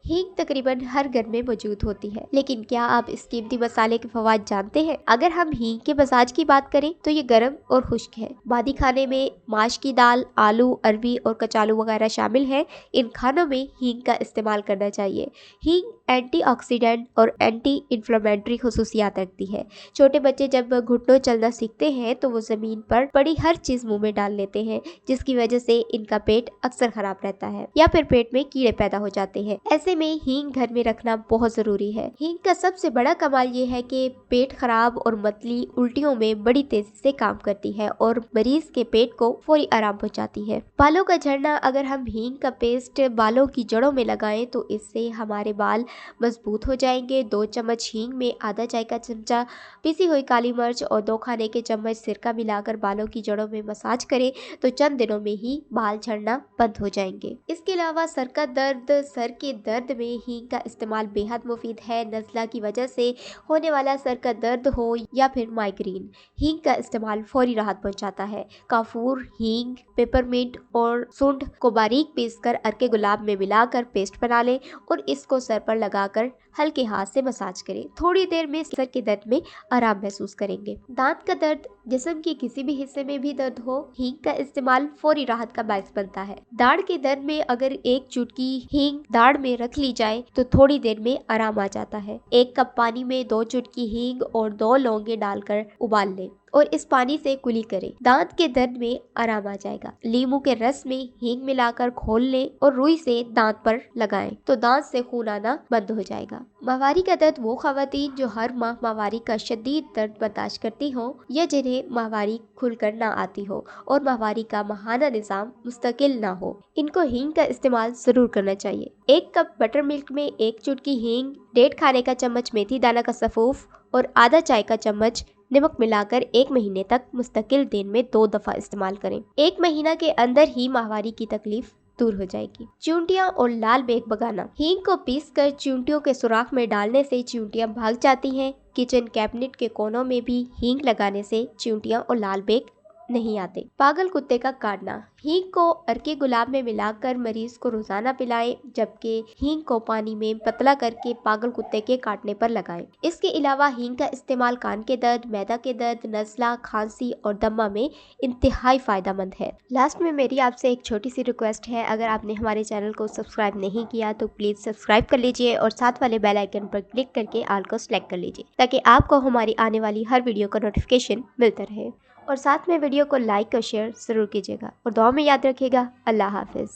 हींग तकरीबन हर घर में मौजूद होती है, लेकिन क्या आप इस कीमती मसाले के फवाद जानते हैं? अगर हम हींग के मसाज की बात करें तो ये गर्म और खुश्क है। बादी खाने में माश की दाल, आलू, अरबी और कचालू वगैरह शामिल है। इन खानों में हींग का इस्तेमाल करना चाहिए। हींग एंटीऑक्सीडेंट और एंटी इन्फ्लेमेटरी खसूसियात रखती है। छोटे बच्चे जब घुटनों चलना सीखते हैं तो वो जमीन पर पड़ी हर चीज मुंह में डाल लेते हैं, जिसकी वजह से इनका पेट अक्सर खराब रहता है या फिर पेट में कीड़े पैदा हो जाते हैं। ऐसे में हींग घर में रखना बहुत जरूरी है। हींग का सबसे बड़ा कमाल ये है कि पेट खराब और मतली उल्टियों में बड़ी तेजी से काम करती है और मरीज के पेट को फौरी आराम पहुंचाती है। बालों का झड़ना, अगर हम हींग का पेस्ट बालों की जड़ों में लगाएं तो इससे हमारे बाल मजबूत हो जाएंगे। 2 चम्मच हींग में आधा चाय का चमचा पिसी हुई काली मिर्च और 2 खाने के चम्मच सिरका मिलाकर बालों की जड़ों में मसाज करें तो चंद दिनों में ही बाल झड़ना बंद हो जाएंगे। इसके अलावा सर का दर्द, सर के दर्द में हींग का इस्तेमाल बेहद मुफीद है। नज़ला की वजह से होने वाला सर का दर्द हो या फिर माइग्रेन, हींग का इस्तेमाल फौरी राहत पहुंचाता है। काफूर, हींग, पेपरमिंट और सूंड को बारीक पीसकर अर्के गुलाब में मिलाकर पेस्ट बना लें और इसको सर पर लगाकर हल्के हाथ से मसाज करें। थोड़ी देर में सर के दर्द में आराम महसूस करेंगे। दांत का दर्द, जिस्म के किसी भी हिस्से में भी दर्द हो, हींग का इस्तेमाल फौरी राहत का बायस बनता है। दाढ़ के दर्द में अगर 1 चुटकी हींग दाढ़ में रख ली जाए तो थोड़ी देर में आराम आ जाता है। 1 कप पानी में 2 चुटकी हींग और 2 लौंगे डालकर उबाल लें और इस पानी से कुली करें। दांत के दर्द में आराम आ जाएगा। नींबू के रस में हींग मिलाकर घोल लें और रुई से दांत पर लगाएं तो दांत से खून आना बंद हो जाएगा। माहवारी का दर्द, वो खवातीन जो हर माह माहवारी का शदीद दर्द बर्दाश्त करती हो या जिन्हें माहवारी खुलकर ना आती हो और माहवारी का माहाना निजाम मुस्तकिल ना हो, इनको हींग का इस्तेमाल जरूर करना चाहिए। 1 कप बटर मिल्क में 1 चुटकी हींग, 1.5 खाने का चम्मच मेथी दाना का सफूफ और आधा चाय का चम्मच नमक मिलाकर 1 महीने तक मुस्तकिल दिन में 2 दफा इस्तेमाल करें। 1 महीना के अंदर ही माहवारी की तकलीफ दूर हो जाएगी। चींटियां और लाल बेग भगाना, हींग को पीसकर चींटियों के सुराख में डालने से चींटियां भाग जाती हैं। किचन कैबिनेट के कोनों में भी हींग लगाने से चींटियां और लाल बेग नहीं आते। पागल कुत्ते का काटना, हींग को अर्के गुलाब में मिलाकर मरीज को रोजाना पिलाएं, जबकि हींग को पानी में पतला करके पागल कुत्ते के काटने पर लगाएं। इसके अलावा हींग का इस्तेमाल कान के दर्द, मैदा के दर्द, नज़ला, खांसी और दमा में इंतहाई फायदेमंद है। लास्ट में मेरी आपसे एक छोटी सी रिक्वेस्ट है, अगर आपने हमारे चैनल को सब्सक्राइब नहीं किया तो प्लीज सब्सक्राइब कर लीजिए और साथ वाले बेल आइकन पर क्लिक करके ऑल को सिलेक्ट कर लीजिए ताकि आपको हमारी आने वाली हर वीडियो का नोटिफिकेशन मिलता रहे। और साथ में वीडियो को लाइक और शेयर जरूर कीजिएगा और दुआ में याद रखिएगा। अल्लाह हाफिज।